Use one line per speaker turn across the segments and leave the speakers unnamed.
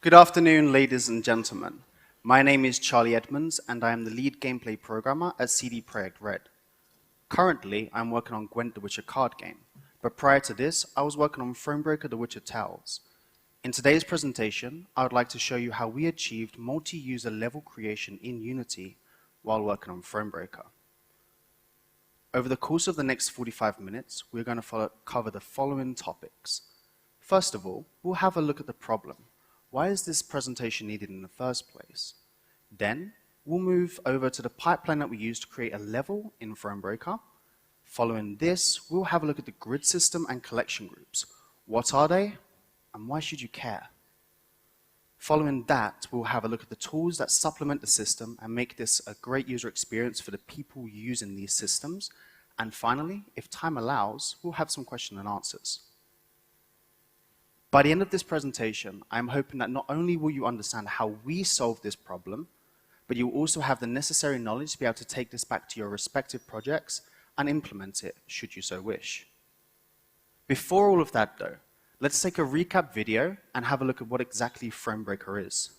Good afternoon, ladies and gentlemen. My name is Charlie Edmunds, and I am the lead gameplay programmer at CD Projekt Red. Currently, I'm working on Gwent the Witcher card game, but prior to this, I was working on Thronebreaker the Witcher Tales. In today's presentation, I would like to show you how we achieved multi-user level creation in Unity while working on Thronebreaker. Over the course of the next 45 minutes, we're going to cover the following topics. First of all, we'll have a look at the problem. Why is this presentation needed in the first place? Then, we'll move over to the pipeline that we use to create a level in Thronebreaker. Following this, we'll have a look at the grid system and collection groups. What are they, and why should you care? Following that, we'll have a look at the tools that supplement the system and make this a great user experience for the people using these systems. And finally, if time allows, we'll have some question and answers. By the end of this presentation, I'm hoping that not only will you understand how we solve this problem, but you'll also have the necessary knowledge to be able to take this back to your respective projects and implement it, should you so wish. Before all of that though, let's take a recap video and have a look at what exactly Thronebreaker is.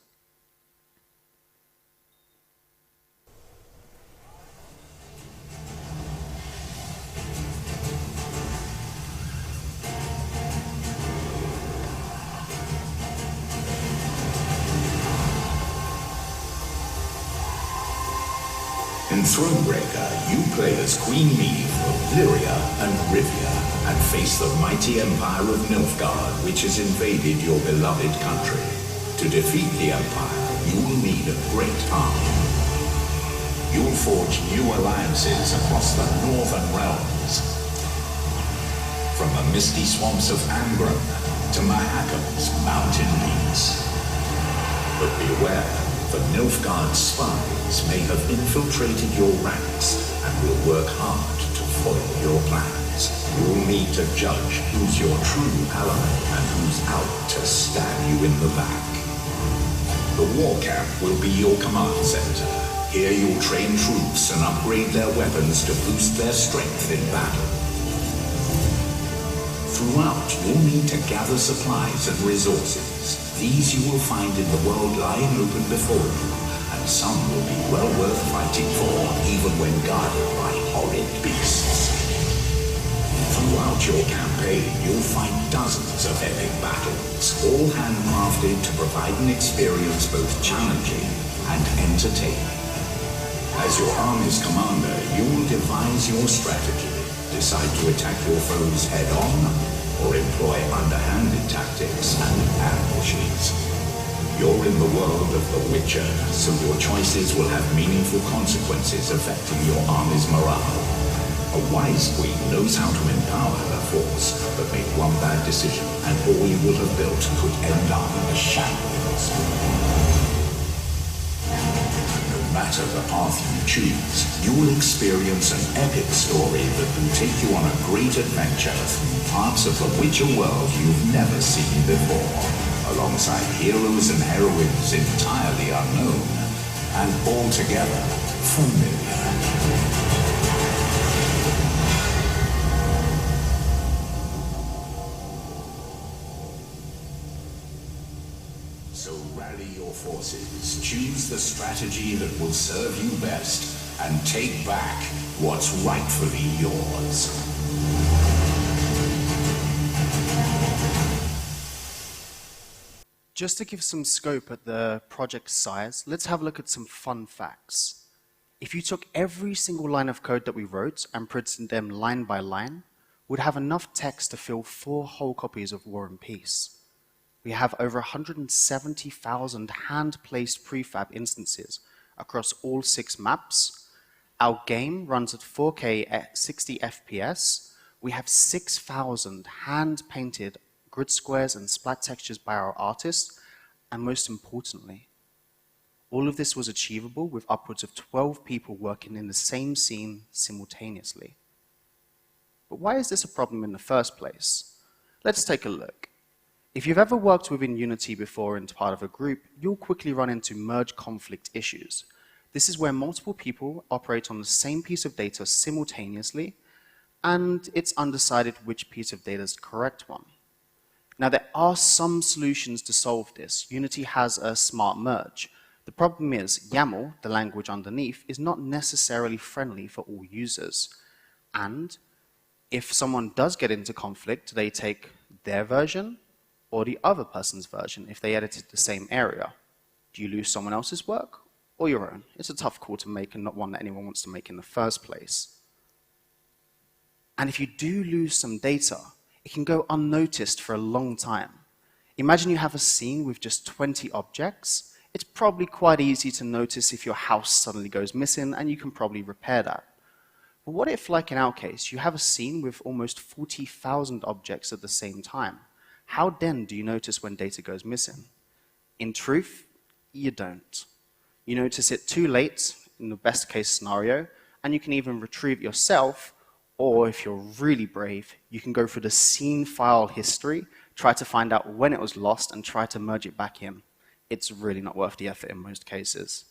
In Thronebreaker, you play as Queen Meve of Lyria and Rivia and face the mighty empire of Nilfgaard, which has invaded your beloved country. To defeat the empire, you will need a great army. You will forge new alliances across the northern realms. From the misty swamps of Angron to Mahakam's mountain peaks. But beware. The Nilfgaard spies may have infiltrated your ranks and will work hard to foil your plans. You'll need to judge who's your true ally and who's out to stab you in the back. The war camp will be your command center. Here you'll train troops and upgrade their weapons to boost their strength in battle. Throughout, you'll need to gather supplies and resources. These you will find in the world lying open before you, and some will be well worth fighting for, even when guarded by horrid beasts. Throughout your campaign, you'll find dozens of epic battles, all handcrafted to provide an experience both challenging and entertaining. As your army's commander, you will devise your strategy, decide to attack your foes head-on, or employ underhanded tactics and ambushes. You're in the world of the Witcher, so your choices will have meaningful consequences affecting your army's morale. A wise queen knows how to empower her force, but make one bad decision and all you will have built could end up in a shambles. No matter the path you choose, you will experience an epic story that will take you on a great adventure through parts of the Witcher world you've never seen before, alongside heroes and heroines entirely unknown, and altogether familiar. So rally your forces, choose the strategy that will serve you best, and take back what's rightfully yours.
Just to give some scope at the project size, let's have a look at some fun facts. If you took every single line of code that we wrote and printed them line by line, we'd have enough text to fill 4 whole copies of War and Peace. We have over 170,000 hand-placed prefab instances across all 6 maps. Our game runs at 4K at 60 FPS. We have 6,000 hand-painted grid squares and splat textures by our artists, and most importantly, all of this was achievable with upwards of 12 people working in the same scene simultaneously. But why is this a problem in the first place? Let's take a look. If you've ever worked within Unity before and part of a group, you'll quickly run into merge conflict issues. This is where multiple people operate on the same piece of data simultaneously, and it's undecided which piece of data is the correct one. Now, there are some solutions to solve this. Unity has a smart merge. The problem is YAML, the language underneath, is not necessarily friendly for all users. And if someone does get into conflict, they take their version or the other person's version if they edited the same area. Do you lose someone else's work or your own? It's a tough call to make and not one that anyone wants to make in the first place. And if you do lose some data, it can go unnoticed for a long time. Imagine you have a scene with just 20 objects. It's probably quite easy to notice if your house suddenly goes missing, and you can probably repair that. But what if, like in our case, you have a scene with almost 40,000 objects at the same time? How then do you notice when data goes missing? In truth, you don't. You notice it too late, in the best case scenario, and you can even retrieve it yourself, or if you're really brave, you can go through the scene file history, try to find out when it was lost, and try to merge it back in. It's really not worth the effort in most cases.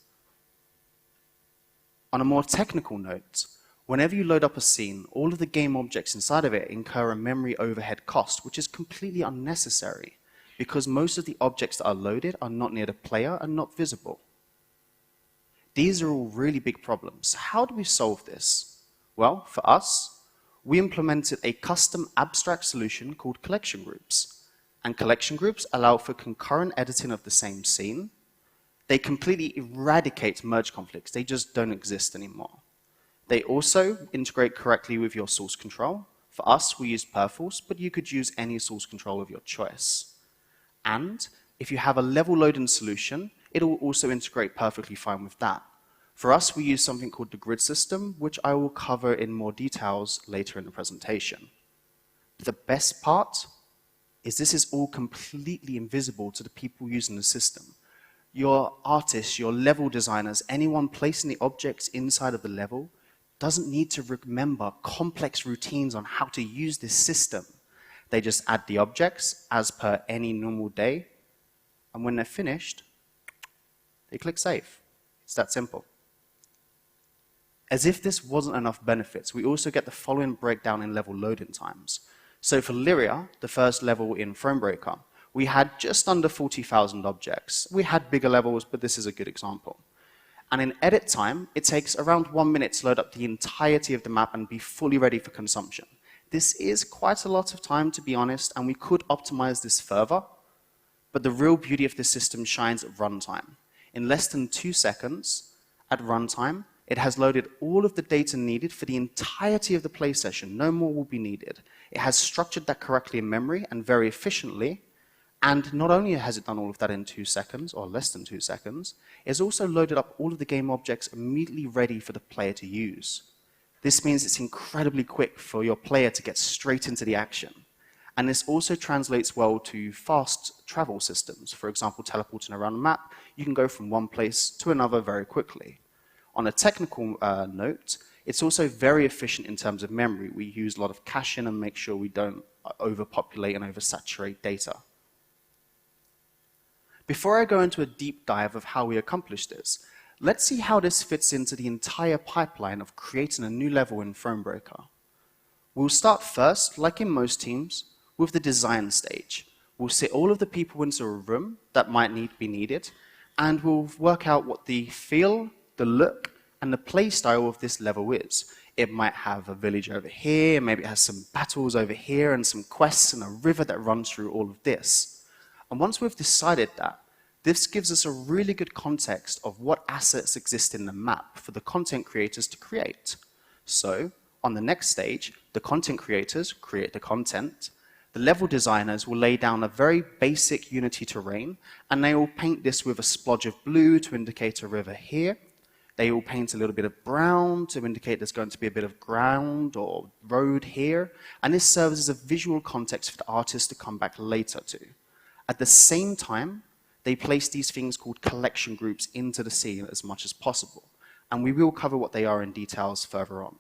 On a more technical note, whenever you load up a scene, all of the game objects inside of it incur a memory overhead cost, which is completely unnecessary, because most of the objects that are loaded are not near the player and not visible. These are all really big problems. How do we solve this? Well, for us, we implemented a custom abstract solution called collection groups. And collection groups allow for concurrent editing of the same scene. They completely eradicate merge conflicts. They just don't exist anymore. They also integrate correctly with your source control. For us, we use Perforce, but you could use any source control of your choice. And if you have a level loading solution, it will also integrate perfectly fine with that. For us, we use something called the grid system, which I will cover in more details later in the presentation. The best part is this is all completely invisible to the people using the system. Your artists, your level designers, anyone placing the objects inside of the level doesn't need to remember complex routines on how to use this system. They just add the objects as per any normal day, and when they're finished, they click save. It's that simple. As if this wasn't enough benefits, we also get the following breakdown in level loading times. So for Lyria, the first level in Thronebreaker, we had just under 40,000 objects. We had bigger levels, but this is a good example. And in edit time, it takes around 1 minute to load up the entirety of the map and be fully ready for consumption. This is quite a lot of time, to be honest, and we could optimize this further, but the real beauty of this system shines at runtime. In less than 2 seconds, at runtime, it has loaded all of the data needed for the entirety of the play session. No more will be needed. It has structured that correctly in memory and very efficiently. And not only has it done all of that in 2 seconds, or less than 2 seconds, it has also loaded up all of the game objects immediately ready for the player to use. This means it's incredibly quick for your player to get straight into the action. And this also translates well to fast travel systems. For example, teleporting around the map, you can go from one place to another very quickly. On a technical note, it's also very efficient in terms of memory. We use a lot of caching and make sure we don't overpopulate and oversaturate data. Before I go into a deep dive of how we accomplish this, let's see how this fits into the entire pipeline of creating a new level in Thronebreaker. We'll start first, like in most teams, with the design stage. We'll sit all of the people into a room that might be needed, and we'll work out what the feel, the look, and the play style of this level is. It might have a village over here, maybe it has some battles over here, and some quests and a river that runs through all of this. And once we've decided that, this gives us a really good context of what assets exist in the map for the content creators to create. So, on the next stage, the content creators create the content. The level designers will lay down a very basic Unity terrain, and they will paint this with a splodge of blue to indicate a river here. They will paint a little bit of brown to indicate there's going to be a bit of ground or road here, and this serves as a visual context for the artist to come back later to. At the same time, they place these things called collection groups into the scene as much as possible, and we will cover what they are in details further on.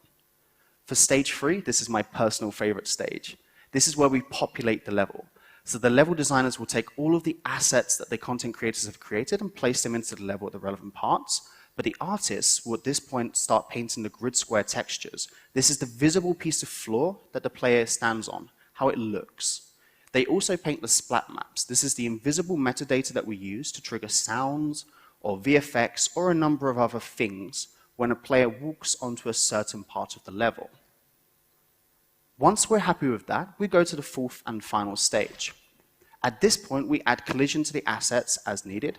For stage 3, this is my personal favorite stage. This is where we populate the level. So the level designers will take all of the assets that the content creators have created and place them into the level at the relevant parts, but the artists will at this point start painting the grid square textures. This is the visible piece of floor that the player stands on, how it looks. They also paint the splat maps. This is the invisible metadata that we use to trigger sounds or VFX or a number of other things when a player walks onto a certain part of the level. Once we're happy with that, we go to the fourth and final stage. At this point, we add collision to the assets as needed,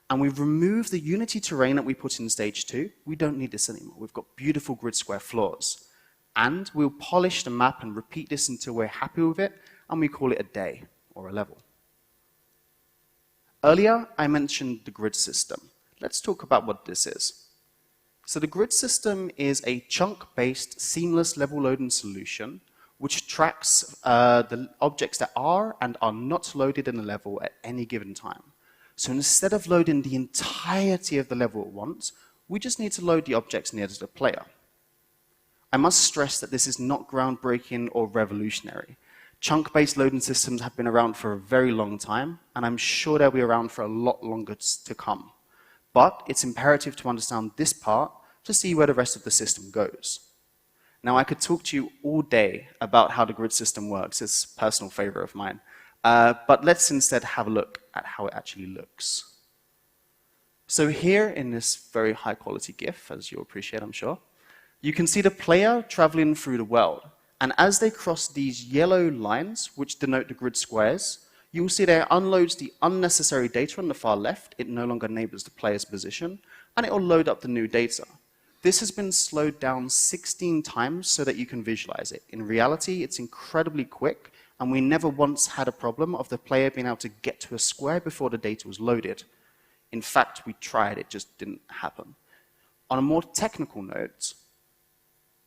and we remove the Unity terrain that we put in stage 2. We don't need this anymore. We've got beautiful grid square floors. And we'll polish the map and repeat this until we're happy with it, and we call it a day or a level. Earlier, I mentioned the grid system. Let's talk about what this is. So the grid system is a chunk-based seamless level loading solution which tracks the objects that are and are not loaded in the level at any given time. So instead of loading the entirety of the level at once, we just need to load the objects near to the player. I must stress that this is not groundbreaking or revolutionary. Chunk-based loading systems have been around for a very long time, and I'm sure they'll be around for a lot longer to come. But it's imperative to understand this part to see where the rest of the system goes. Now, I could talk to you all day about how the grid system works. It's a personal favorite of mine. But let's instead have a look at how it actually looks. So here in this very high quality GIF, as you'll appreciate, I'm sure, you can see the player traveling through the world. And as they cross these yellow lines, which denote the grid squares, you'll see that it unloads the unnecessary data on the far left. It no longer enables the player's position, and it will load up the new data. This has been slowed down 16 times so that you can visualize it. In reality, it's incredibly quick, and we never once had a problem of the player being able to get to a square before the data was loaded. In fact, we tried, it just didn't happen. On a more technical note,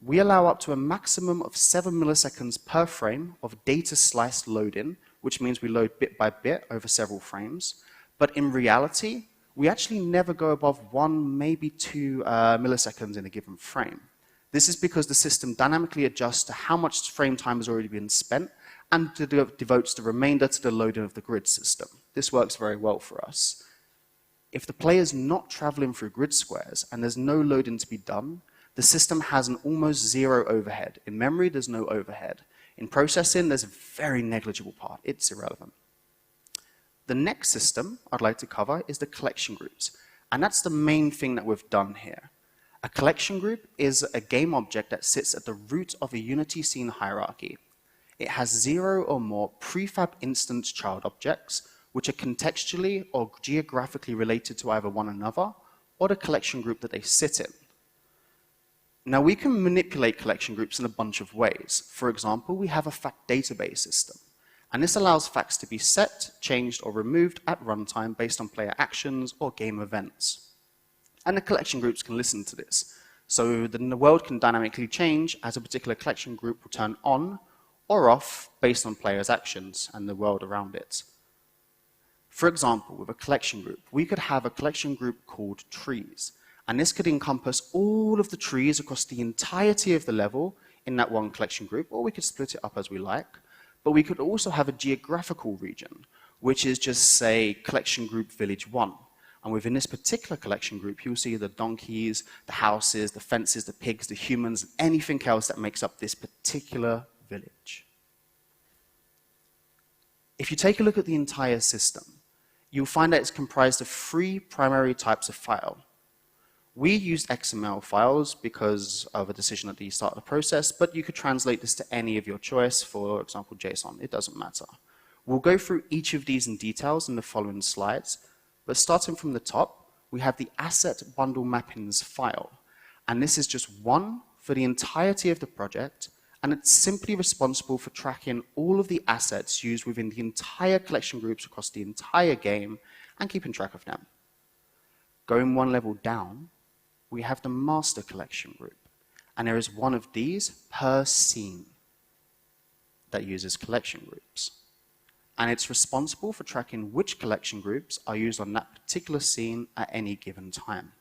we allow up to a maximum of 7 milliseconds per frame of data slice loading, which means we load bit by bit over several frames. But in reality, we actually never go above 1, maybe 2 milliseconds in a given frame. This is because the system dynamically adjusts to how much frame time has already been spent and devotes the remainder to the loading of the grid system. This works very well for us. If the player's not traveling through grid squares and there's no loading to be done, the system has an almost zero overhead. In memory, there's no overhead. In processing, there's a very negligible part. It's irrelevant. The next system I'd like to cover is the collection groups. And that's the main thing that we've done here. A collection group is a game object that sits at the root of a Unity scene hierarchy. It has 0 or more prefab instance child objects, which are contextually or geographically related to either one another or the collection group that they sit in. Now, we can manipulate collection groups in a bunch of ways. For example, we have a fact database system. And this allows facts to be set, changed, or removed at runtime based on player actions or game events. And the collection groups can listen to this. So then the world can dynamically change as a particular collection group will turn on or off based on players' actions and the world around it. For example, with a collection group, we could have a collection group called trees. And this could encompass all of the trees across the entirety of the level in that one collection group, or we could split it up as we like. But we could also have a geographical region, which is just, say, collection group village 1. And within this particular collection group, you'll see the donkeys, the houses, the fences, the pigs, the humans, and anything else that makes up this particular village. If you take a look at the entire system, you'll find that it's comprised of 3 primary types of file. We used XML files because of a decision at the start of the process, but you could translate this to any of your choice, for example, JSON. It doesn't matter. We'll go through each of these in details in the following slides, but starting from the top, we have the asset bundle mappings file. And this is just one for the entirety of the project, and it's simply responsible for tracking all of the assets used within the entire collection groups across the entire game and keeping track of them. Going one level down, we have the master collection group, and there is one of these per scene that uses collection groups. And it's responsible for tracking which collection groups are used on that particular scene at any given time.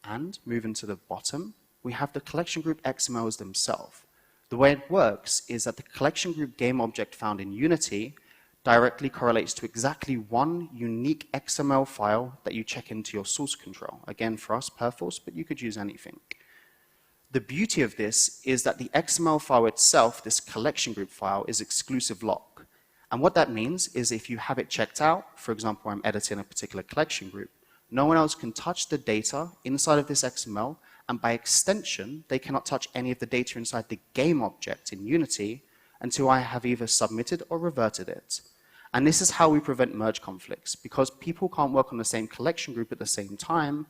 And moving to the bottom, we have the collection group XMLs themselves. The way it works is that the collection group game object found in Unity directly correlates to exactly one unique XML file that you check into your source control. Again, for us, Perforce, but you could use anything. The beauty of this is that the XML file itself, this collection group file, is exclusive lock. And what that means is if you have it checked out, for example, I'm editing a particular collection group, no one else can touch the data inside of this XML, and by extension, they cannot touch any of the data inside the game object in Unity until I have either submitted or reverted it. And this is how we prevent merge conflicts. Because people can't work on the same collection group at the same time,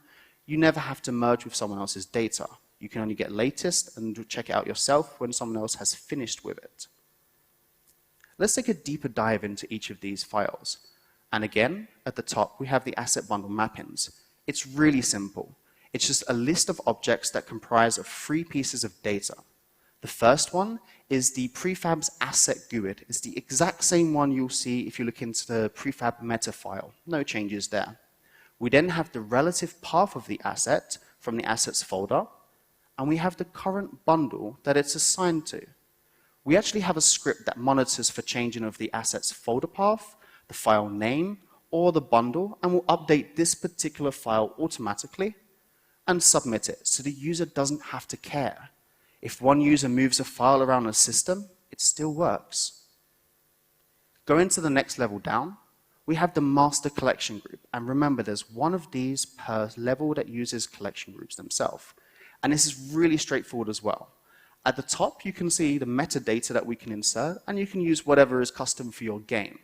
you never have to merge with someone else's data. You can only get latest and check it out yourself when someone else has finished with it. Let's take a deeper dive into each of these files. And again, at the top, we have the asset bundle mappings. It's really simple. It's just a list of objects that comprise of 3 pieces of data. The first one is the prefab's asset GUID. It's the exact same one you'll see if you look into the prefab meta file. No changes there. We then have the relative path of the asset from the assets folder, and we have the current bundle that it's assigned to. We actually have a script that monitors for changing of the asset's folder path, the file name, or the bundle, and will update this particular file automatically and submit it, so the user doesn't have to care. If one user moves a file around the system, it still works. Going to the next level down, we have the master collection group. And remember, there's one of these per level that uses collection groups themselves. And this is really straightforward as well. At the top, you can see the metadata that we can insert, and you can use whatever is custom for your game.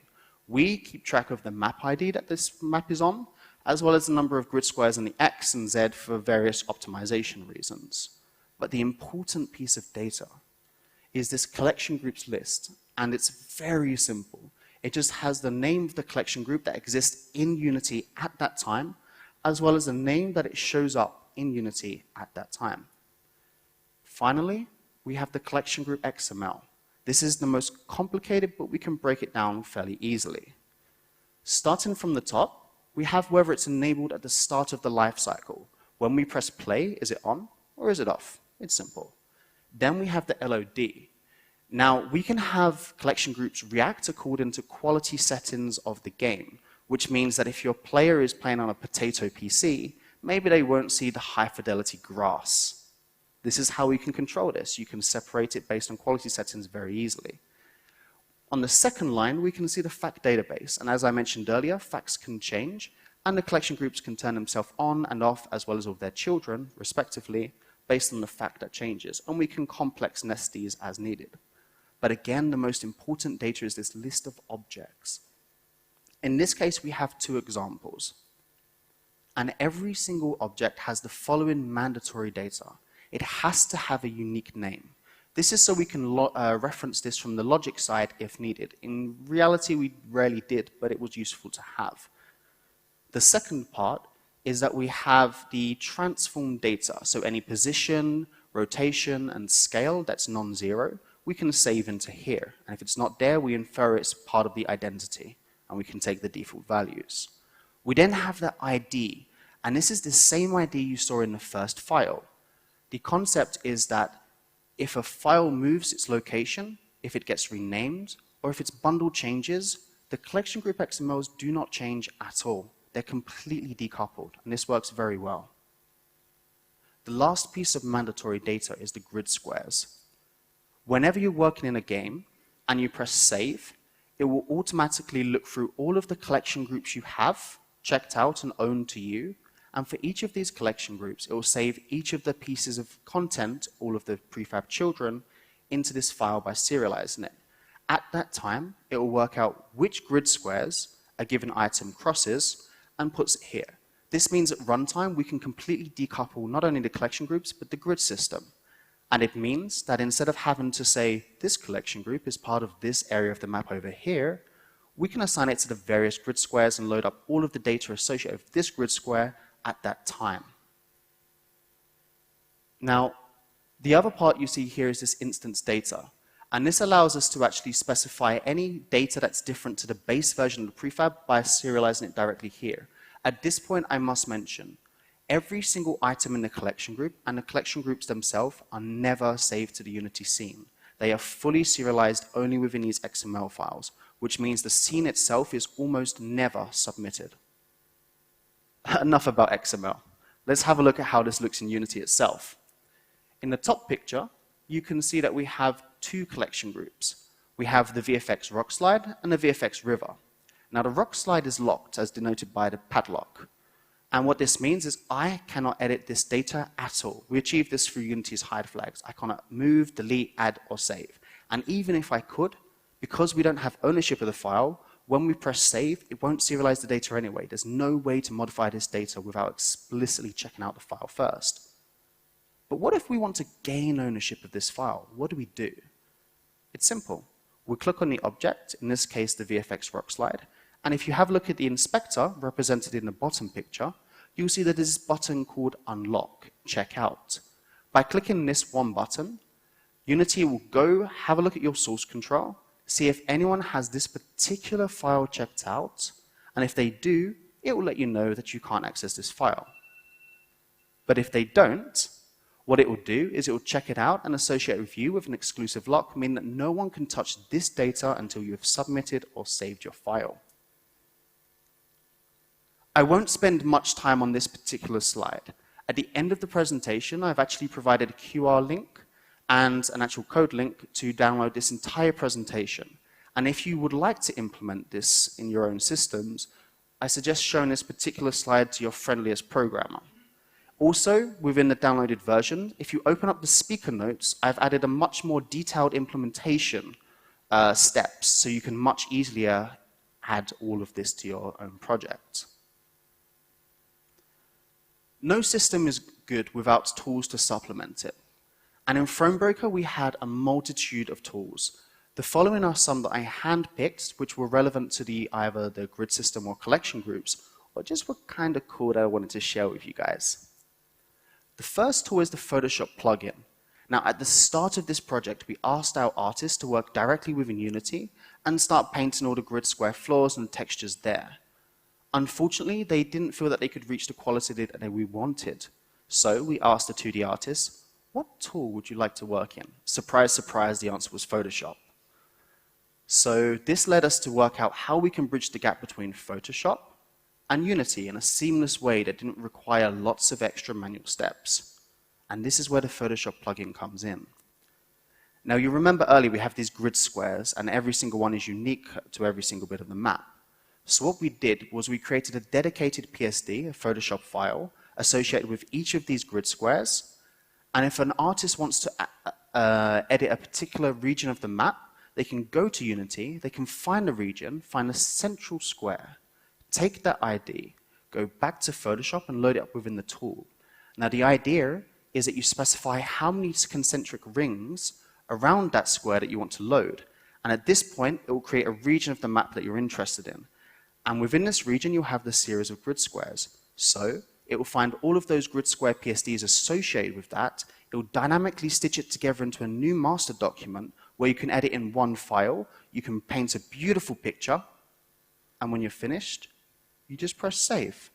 We keep track of the map ID that this map is on, as well as the number of grid squares in the X and Z for various optimization reasons. But the important piece of data is this collection groups list, and it's very simple. It just has the name of the collection group that exists in Unity at that time, as well as the name that it shows up in Unity at that time. Finally, we have the collection group XML. This is the most complicated, but we can break it down fairly easily. Starting from the top, we have whether it's enabled at the start of the life cycle. When we press play, is it on or is it off? It's simple. Then we have the LOD. Now, we can have collection groups react according to quality settings of the game, which means that if your player is playing on a potato PC, maybe they won't see the high fidelity grass. This is how we can control this. You can separate it based on quality settings very easily. On the second line, we can see the fact database. And as I mentioned earlier, facts can change, and the collection groups can turn themselves on and off, as well as all their children, respectively, based on the fact that changes. And we can complex nest these as needed. But again, the most important data is this list of objects. In this case, we have 2 examples. And every single object has the following mandatory data. It has to have a unique name. This is so we can reference this from the logic side if needed. In reality, we rarely did, but it was useful to have. The second part is that we have the transform data. So any position, rotation, and scale that's non-zero, we can save into here. And if it's not there, we infer it's part of the identity, and we can take the default values. We then have the ID, and this is the same ID you saw in the first file. The concept is that if a file moves its location, if it gets renamed, or if its bundle changes, the collection group XMLs do not change at all. They're completely decoupled, and this works very well. The last piece of mandatory data is the grid squares. Whenever you're working in a game and you press save, it will automatically look through all of the collection groups you have checked out and owned to you. And for each of these collection groups, it will save each of the pieces of content, all of the prefab children, into this file by serializing it. At that time, it will work out which grid squares a given item crosses and puts it here. This means at runtime, we can completely decouple not only the collection groups, but the grid system. And it means that instead of having to say, this collection group is part of this area of the map over here, we can assign it to the various grid squares and load up all of the data associated with this grid square at that time. Now, the other part you see here is this instance data. And this allows us to actually specify any data that's different to the base version of the prefab by serializing it directly here. At this point, I must mention, every single item in the collection group and the collection groups themselves are never saved to the Unity scene. They are fully serialized only within these XML files, which means the scene itself is almost never submitted. Enough about XML. Let's have a look at how this looks in Unity itself. In the top picture, you can see that we have 2 collection groups. We have the VFX rock slide and the VFX river. Now the rock slide is locked as denoted by the padlock. And what this means is I cannot edit this data at all. We achieve this through Unity's hide flags. I cannot move, delete, add, or save. And even if I could, because we don't have ownership of the file, when we press save, it won't serialize the data anyway. There's no way to modify this data without explicitly checking out the file first. But what if we want to gain ownership of this file? What do? It's simple. We click on the object, in this case the VFX rock slide, and if you have a look at the inspector, represented in the bottom picture, you'll see that there's this button called Unlock, Check Out. By clicking this one button, Unity will go have a look at your source control, see if anyone has this particular file checked out, and if they do, it will let you know that you can't access this file. But if they don't, what it will do is it will check it out and associate it with you with an exclusive lock, meaning that no one can touch this data until you have submitted or saved your file. I won't spend much time on this particular slide. At the end of the presentation, I've actually provided a QR link and an actual code link to download this entire presentation. And if you would like to implement this in your own systems, I suggest showing this particular slide to your friendliest programmer. Also, within the downloaded version, if you open up the speaker notes, I've added a much more detailed implementation steps, so you can much easier add all of this to your own project. No system is good without tools to supplement it. And in Thronebreaker, we had a multitude of tools. The following are some that I handpicked, which were relevant to either the grid system or collection groups, or just were kind of cool that I wanted to share with you guys. The first tool is the Photoshop plugin. Now, at the start of this project, we asked our artists to work directly within Unity and start painting all the grid square floors and textures there. Unfortunately, they didn't feel that they could reach the quality that we wanted. So we asked the 2D artists, what tool would you like to work in? Surprise, surprise, the answer was Photoshop. So this led us to work out how we can bridge the gap between Photoshop and Unity in a seamless way that didn't require lots of extra manual steps. And this is where the Photoshop plugin comes in. Now you remember earlier we have these grid squares and every single one is unique to every single bit of the map. So what we did was we created a dedicated PSD, a Photoshop file, associated with each of these grid squares. And if an artist wants to edit a particular region of the map, they can go to Unity, they can find the region, find a central square, take that ID, go back to Photoshop and load it up within the tool. Now the idea is that you specify how many concentric rings around that square that you want to load. And at this point, it will create a region of the map that you're interested in. And within this region, you'll have the series of grid squares. So it will find all of those grid square PSDs associated with that. It will dynamically stitch it together into a new master document where you can edit in one file. You can paint a beautiful picture. And when you're finished, you just press save.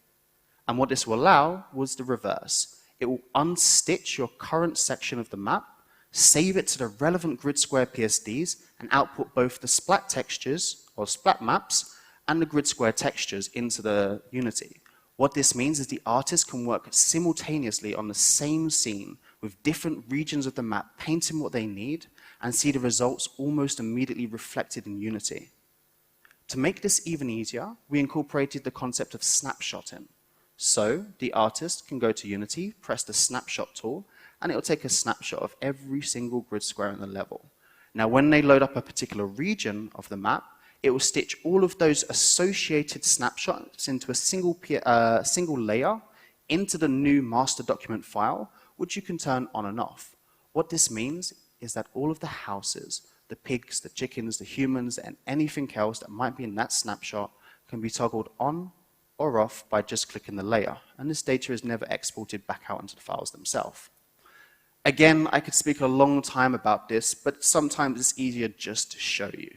And what this will allow was the reverse. It will unstitch your current section of the map, save it to the relevant grid square PSDs, and output both the splat textures, or splat maps, and the grid square textures into the Unity. What this means is the artist can work simultaneously on the same scene with different regions of the map, painting what they need, and see the results almost immediately reflected in Unity. To make this even easier, we incorporated the concept of snapshotting. So the artist can go to Unity, press the snapshot tool, and it will take a snapshot of every single grid square in the level. Now when they load up a particular region of the map, it will stitch all of those associated snapshots into a single layer into the new master document file, which you can turn on and off. What this means is that all of the houses, the pigs, the chickens, the humans, and anything else that might be in that snapshot can be toggled on or off by just clicking the layer. And this data is never exported back out into the files themselves. Again, I could speak a long time about this, but sometimes it's easier just to show you.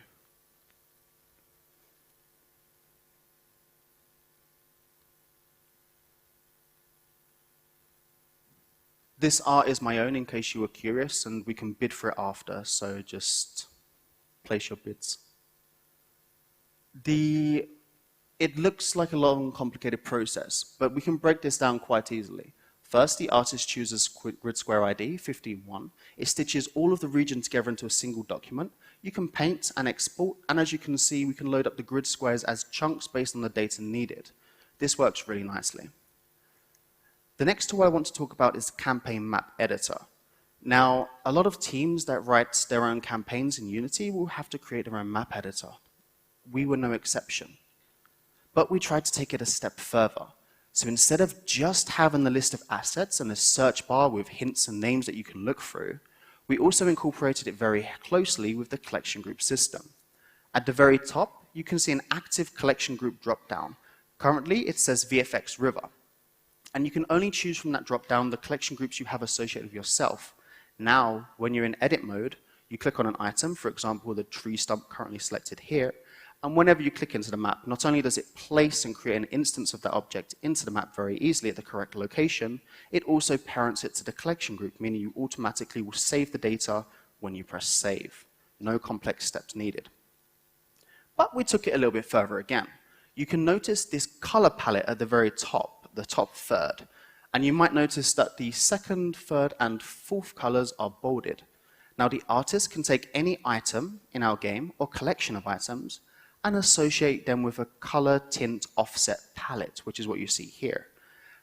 This art is my own in case you were curious, and we can bid for it after, so just place your bids. It looks like a long, complicated process, but we can break this down quite easily. First, the artist chooses grid square ID 51. It stitches all of the region together into a single document. you can paint and export, and as you can see, we can load up the grid squares as chunks based on the data needed. This works really nicely. The next tool I want to talk about is the campaign map editor. Now, a lot of teams that write their own campaigns in Unity will have to create their own map editor. We were no exception. But we tried to take it a step further. So instead of just having the list of assets and a search bar with hints and names that you can look through, we also incorporated it very closely with the collection group system. At the very top, you can see an active collection group dropdown. Currently, it says VFX River. And you can only choose from that dropdown the collection groups you have associated with yourself. Now, when you're in edit mode, you click on an item, for example, the tree stump currently selected here, and whenever you click into the map, not only does it place and create an instance of that object into the map very easily at the correct location, it also parents it to the collection group, meaning you automatically will save the data when you press save. No complex steps needed. But we took it a little bit further again. You can notice this color palette at the very top, the top third, and you might notice that the second, third, and fourth colors are bolded. Now the artist can take any item in our game or collection of items and associate them with a color tint offset palette, which is what you see here.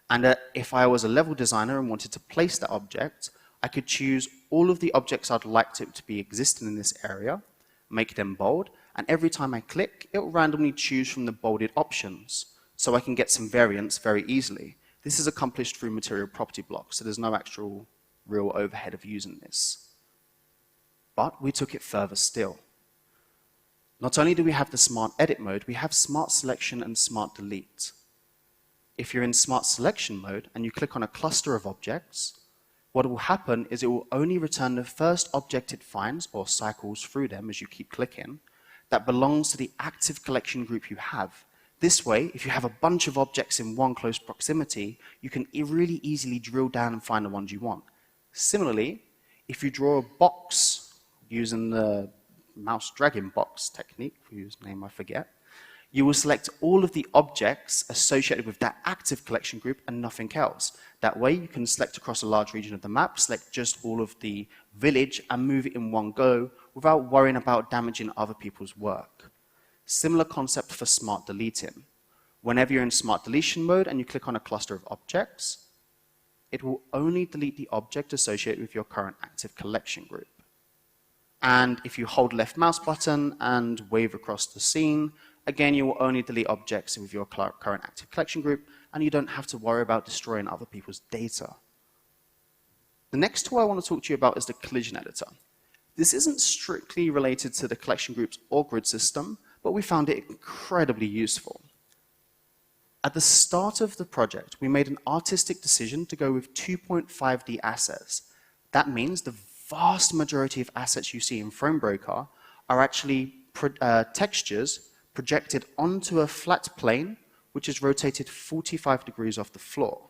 And if I was a level designer and wanted to place that object, I could choose all of the objects I'd like to be existing in this area, make them bold, and every time I click, it will randomly choose from the bolded options, so I can get some variance very easily. This is accomplished through material property blocks, so there's no actual real overhead of using this. But we took it further still. Not only do we have the smart edit mode, we have smart selection and smart delete. If you're in smart selection mode and you click on a cluster of objects, what will happen is it will only return the first object it finds or cycles through them as you keep clicking that belongs to the active collection group you have. This way, if you have a bunch of objects in one close proximity, you can really easily drill down and find the ones you want. Similarly, if you draw a box using the mouse dragging box technique, whose name I forget, you will select all of the objects associated with that active collection group and nothing else. That way you can select across a large region of the map, select just all of the village and move it in one go without worrying about damaging other people's work. Similar concept for smart deleting. Whenever you're in smart deletion mode and you click on a cluster of objects, it will only delete the object associated with your current active collection group. And if you hold left mouse button and wave across the scene, again, you will only delete objects with your current active collection group, and you don't have to worry about destroying other people's data. The next tool I want to talk to you about is the collision editor. This isn't strictly related to the collection groups or grid system, but we found it incredibly useful. At the start of the project, we made an artistic decision to go with 2.5D assets. That means the vast majority of assets you see in Thronebreaker are actually textures projected onto a flat plane which is rotated 45 degrees off the floor.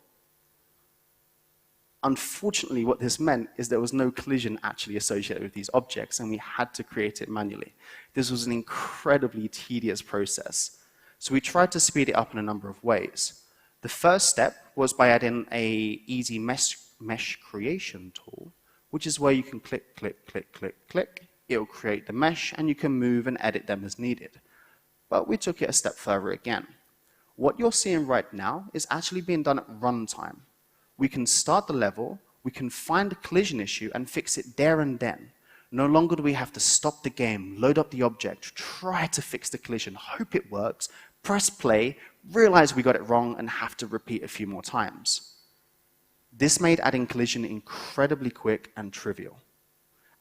Unfortunately, what this meant is there was no collision actually associated with these objects, and we had to create it manually. This was an incredibly tedious process. So we tried to speed it up in a number of ways. The first step was by adding an easy mesh creation tool, which is where you can click, click, click, click, click. It will create the mesh, and you can move and edit them as needed. But we took it a step further again. What you're seeing right now is actually being done at runtime. We can start the level, we can find a collision issue and fix it there and then. No longer do we have to stop the game, load up the object, try to fix the collision, hope it works, press play, realize we got it wrong, and have to repeat a few more times. This made adding collision incredibly quick and trivial.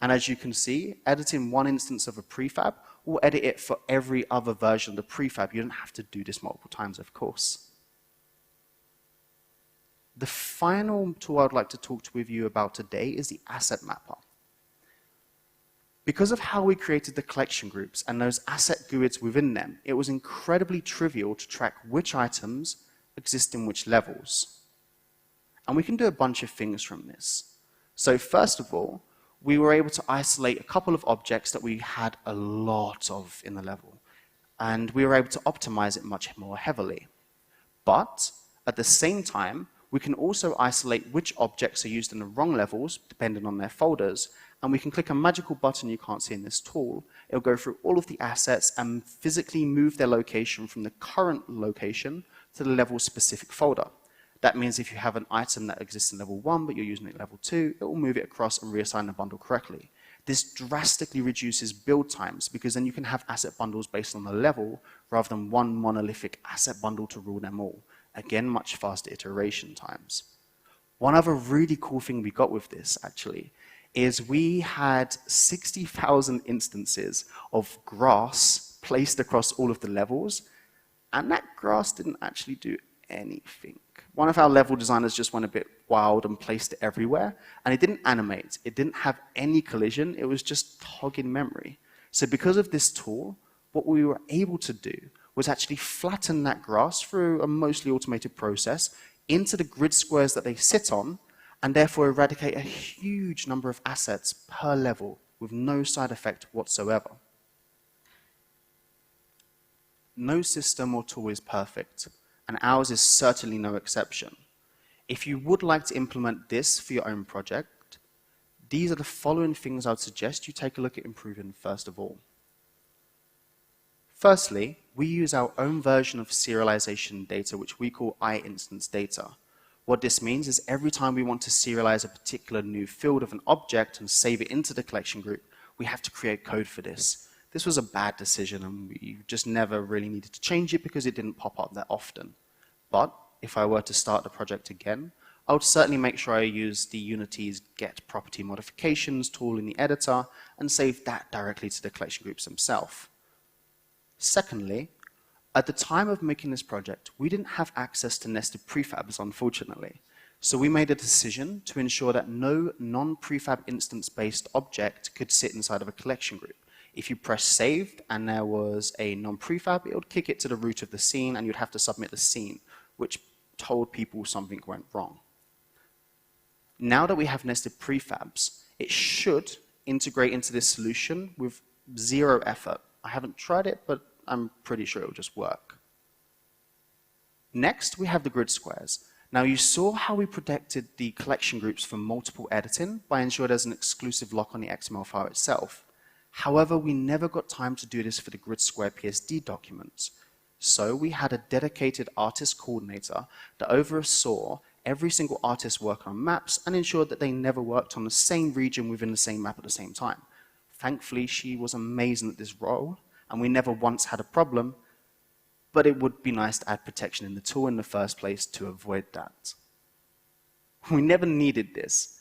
And as you can see, editing one instance of a prefab will edit it for every other version of the prefab. You don't have to do this multiple times, of course. The final tool I'd like to talk with you about today is the asset mapper. Because of how we created the collection groups and those asset GUIDs within them, it was incredibly trivial to track which items exist in which levels. And we can do a bunch of things from this. So first of all, we were able to isolate a couple of objects that we had a lot of in the level. And we were able to optimize it much more heavily. But at the same time, we can also isolate which objects are used in the wrong levels, depending on their folders, and we can click a magical button you can't see in this tool. It'll go through all of the assets and physically move their location from the current location to the level-specific folder. That means if you have an item that exists in level 1 but you're using it at level 2, it will move it across and reassign the bundle correctly. This drastically reduces build times because then you can have asset bundles based on the level rather than one monolithic asset bundle to rule them all. Again, much faster iteration times. One other really cool thing we got with this, actually, is we had 60,000 instances of grass placed across all of the levels, and that grass didn't actually do anything. One of our level designers just went a bit wild and placed it everywhere, and it didn't animate. It didn't have any collision. It was just hogging memory. So because of this tool, what we were able to do was actually flatten that grass through a mostly automated process into the grid squares that they sit on, and therefore eradicate a huge number of assets per level with no side effect whatsoever. No system or tool is perfect, and ours is certainly no exception. If you would like to implement this for your own project, these are the following things I would suggest you take a look at improving first of all. Firstly, we use our own version of serialization data, which we call iInstance data. What this means is every time we want to serialize a particular new field of an object and save it into the collection group, we have to create code for this. This was a bad decision, and we just never really needed to change it because it didn't pop up that often. But if I were to start the project again, I would certainly make sure I use the Unity's get property modifications tool in the editor and save that directly to the collection groups themselves. Secondly, at the time of making this project, we didn't have access to nested prefabs, unfortunately. So we made a decision to ensure that no non-prefab instance-based object could sit inside of a collection group. If you press saved and there was a non-prefab, it would kick it to the root of the scene and you'd have to submit the scene, which told people something went wrong. Now that we have nested prefabs, it should integrate into this solution with zero effort. I haven't tried it, but I'm pretty sure it'll just work. Next, we have the grid squares. Now, you saw how we protected the collection groups from multiple editing by ensuring there's an exclusive lock on the XML file itself. However, we never got time to do this for the grid square PSD documents. So we had a dedicated artist coordinator that oversaw every single artist work on maps and ensured that they never worked on the same region within the same map at the same time. Thankfully, she was amazing at this role, and we never once had a problem, but it would be nice to add protection in the tool in the first place to avoid that. We never needed this.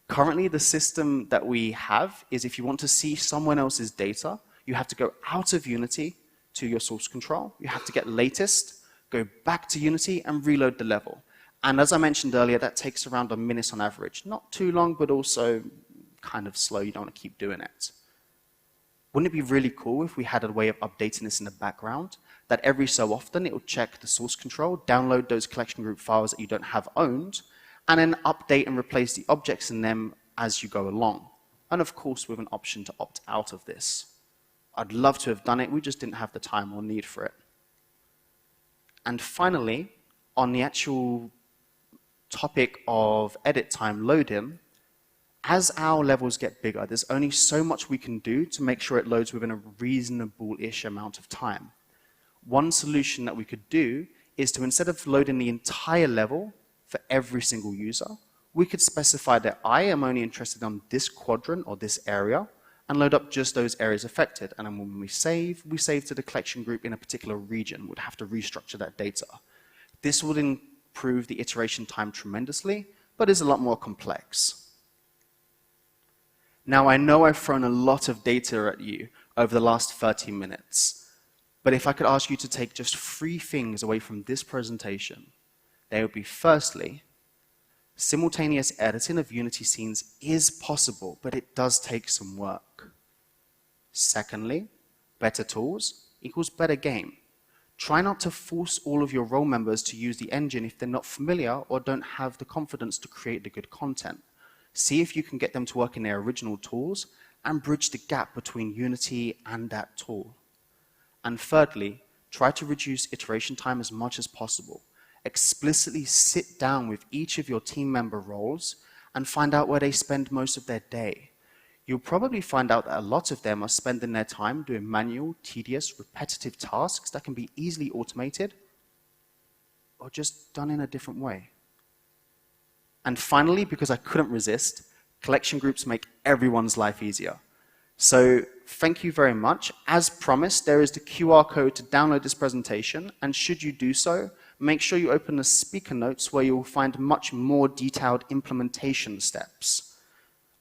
Currently, the system that we have is if you want to see someone else's data, you have to go out of Unity to your source control. You have to get latest, go back to Unity, and reload the level. And as I mentioned earlier, that takes around a minute on average. Not too long, but also kind of slow. You don't want to keep doing it. Wouldn't it be really cool if we had a way of updating this in the background, that every so often it would check the source control, download those collection group files that you don't have owned, and then update and replace the objects in them as you go along. And of course, with an option to opt out of this. I'd love to have done it, we just didn't have the time or need for it. And finally, on the actual topic of edit time loading, as our levels get bigger, there's only so much we can do to make sure it loads within a reasonable-ish amount of time. One solution that we could do is to, instead of loading the entire level for every single user, we could specify that I am only interested on this quadrant or this area, and load up just those areas affected. And then when we save to the collection group in a particular region. We'd have to restructure that data. This would improve the iteration time tremendously, but is a lot more complex. Now, I know I've thrown a lot of data at you over the last 30 minutes, but if I could ask you to take just 3 things away from this presentation, they would be, firstly, simultaneous editing of Unity scenes is possible, but it does take some work. Secondly, better tools equals better game. Try not to force all of your role members to use the engine if they're not familiar or don't have the confidence to create the good content. See if you can get them to work in their original tools and bridge the gap between Unity and that tool. And thirdly, try to reduce iteration time as much as possible. Explicitly sit down with each of your team member roles and find out where they spend most of their day. you'll probably find out that a lot of them are spending their time doing manual, tedious, repetitive tasks that can be easily automated or just done in a different way. And finally, because I couldn't resist, collection groups make everyone's life easier. So thank you very much. As promised, there is the QR code to download this presentation, and should you do so, make sure you open the speaker notes where you'll find much more detailed implementation steps.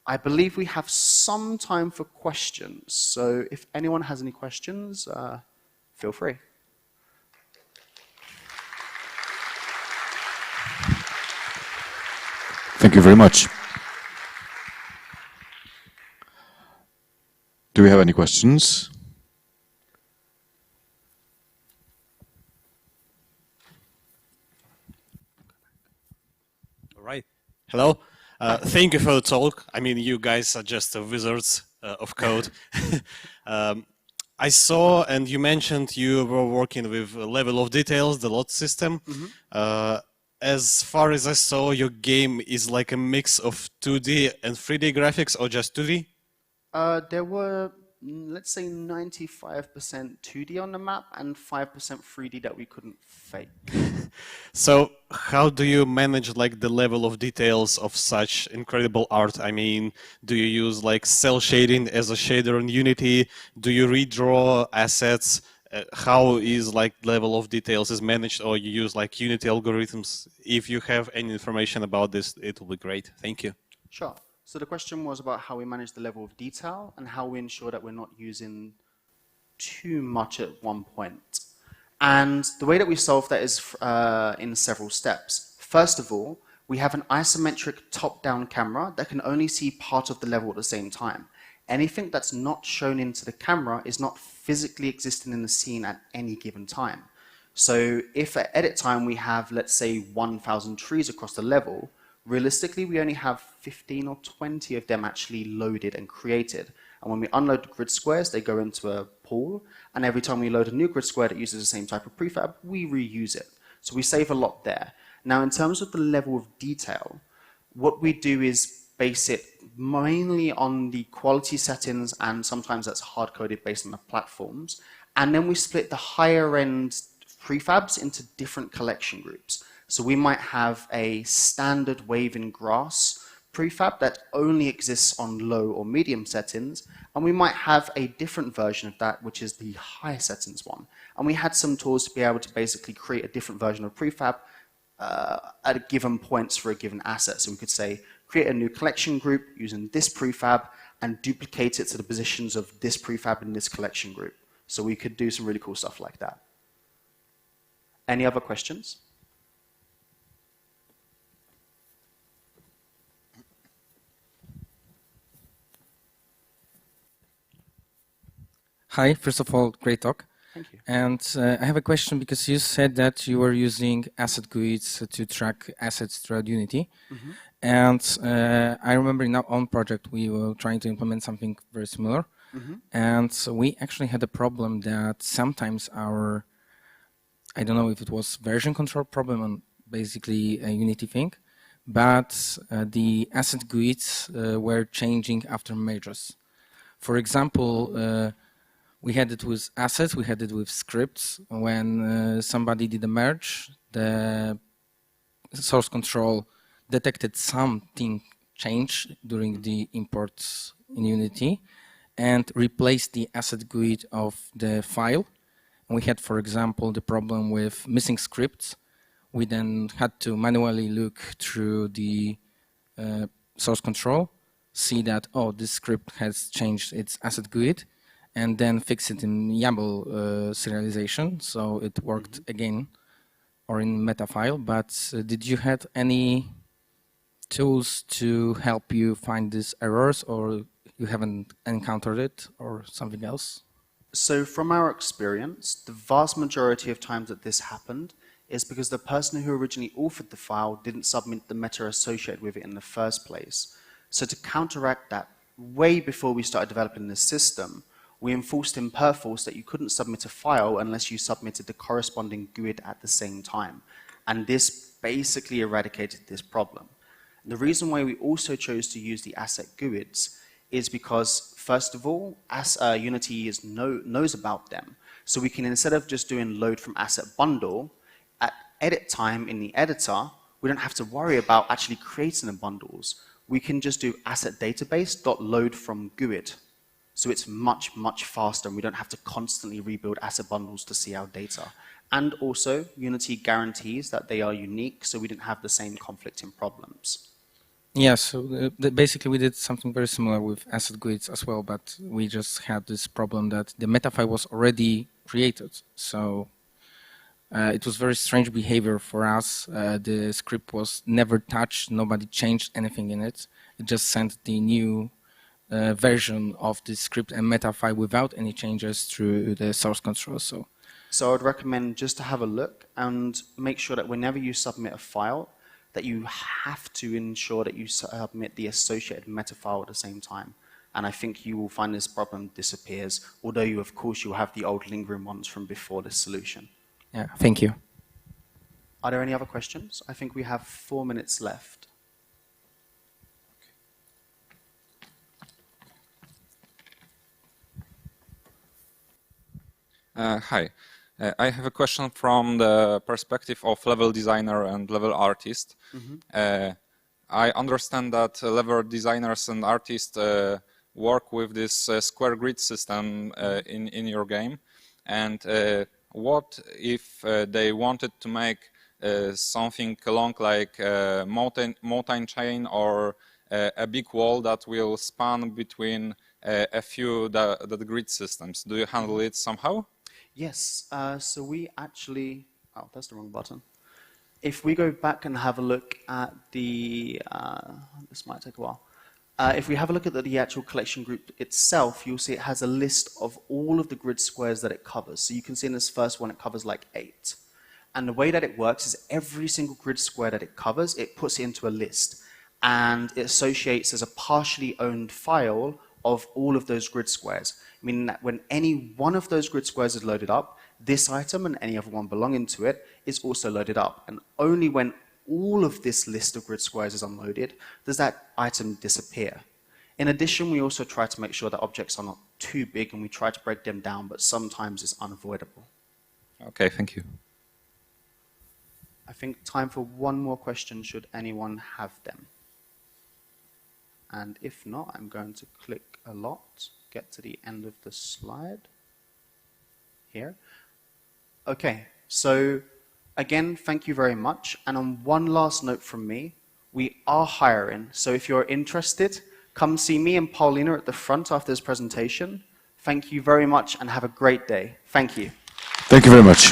I believe we have some time for questions, so if anyone has any questions, feel free.
Thank you very much. Do we have any questions?
All right. Hello. Thank you for the talk. I mean, you guys are just wizards of code. I saw, and you mentioned you were working with a level of details, the lot system. As far as I saw, your game is like a mix of 2D and 3D graphics, or just 2D?
There were, let's say, 95% 2D on the map and 5% 3D that we couldn't fake.
So how do you manage like the level of details of such incredible art? I mean, do you use like cell shading as a shader in Unity? Do you redraw assets? How is like level of details is managed, or you use like Unity algorithms? If you have any information about this, it will be great. Thank you.
Sure. So the question was about how we manage the level of detail and how we ensure that we're not using too much at one point. And the way that we solve that is in several steps. First of all, we have an isometric top-down camera that can only see part of the level at the same time. Anything that's not shown into the camera is not physically existing in the scene at any given time. So if at edit time we have, let's say, 1,000 trees across the level, realistically we only have 15 or 20 of them actually loaded and created. And when we unload the grid squares, they go into a pool, and every time we load a new grid square that uses the same type of prefab, we reuse it. So we save a lot there. Now, in terms of the level of detail, what we do is base it mainly on the quality settings, and sometimes that's hard-coded based on the platforms. And then we split the higher-end prefabs into different collection groups. So we might have a standard waving grass prefab that only exists on low or medium settings, and we might have a different version of that, which is the high settings one. And we had some tools to be able to basically create a different version of prefab at given points for a given asset. So we could say, create a new collection group using this prefab and duplicate it to the positions of this prefab in this collection group. So we could do some really cool stuff like that. Any other questions?
Hi, first of all, great talk.
Thank you.
And I have a question because you said that you were using asset GUIDs to track assets throughout Unity. And I remember in our own project, we were trying to implement something very similar. And so we actually had a problem that sometimes our, I don't know if it was version control problem on basically a Unity thing, but the asset GUIDs were changing after merges. For example, we had it with assets, we had it with scripts. When somebody did a merge, the source control detected something changed during the imports in Unity and replaced the asset GUID of the file. And we had, for example, the problem with missing scripts. We then had to manually look through the source control, see that, oh, this script has changed its asset GUID, and then fix it in YAML serialization, so it worked again, or in meta file. But did you have any tools to help you find these errors, or you haven't encountered it, or something else?
So from our experience, the vast majority of times that this happened is because the person who originally authored the file didn't submit the meta associated with it in the first place. So to counteract that, way before we started developing this system, we enforced in Perforce that you couldn't submit a file unless you submitted the corresponding GUID at the same time. And this basically eradicated this problem. The reason why we also chose to use the asset GUIDs is because, first of all, as Unity knows about them. So we can, instead of just doing load from asset bundle, at edit time in the editor, we don't have to worry about actually creating the bundles. We can just do asset database.load from GUID. So it's much, much faster, and we don't have to constantly rebuild asset bundles to see our data. And also, Unity guarantees that they are unique, so we don't have the same conflicting problems.
Yeah, so basically we did something very similar with asset GUIDs as well, but we just had this problem that the meta file was already created. So it was very strange behavior for us. The script was never touched, nobody changed anything in it. It just sent the new version of the script and meta file without any changes through the source control. So
I would recommend just to have a look and make sure that whenever you submit a file, that you have to ensure that you submit the associated meta file at the same time. And I think you will find this problem disappears, although you, of course, you'll have the old lingering ones from before this solution.
yeah, thank you.
Are there any other questions? I think we have 4 minutes left.
Hi. I have a question from the perspective of level designer and level artist. I understand that level designers and artists work with this square grid system in your game. And what if they wanted to make something along like a mountain chain or a big wall that will span between a few the grid systems? Do you handle it somehow?
Yes, so we actually, oh, that's the wrong button. If we go back and have a look at the, this might take a while. If we have a look at the actual collection group itself, you'll see it has a list of all of the grid squares that it covers. So you can see in this first one, it covers like 8. And the way that it works is every single grid square that it covers, it puts it into a list. And it associates as a partially owned file of all of those grid squares, meaning that when any one of those grid squares is loaded up, this item and any other one belonging to it is also loaded up. And only when all of this list of grid squares is unloaded does that item disappear. In addition, we also try to make sure that objects are not too big, and we try to break them down, but sometimes it's unavoidable.
Okay, thank you.
I think time for one more question, should anyone have them. And if not, I'm going to click a lot, get to the end of the slide here. Okay, so again, thank you very much. And on one last note from me, we are hiring. So if you're interested, come see me and Paulina at the front after this presentation. Thank you very much and have a great day. Thank you.
Thank you very much.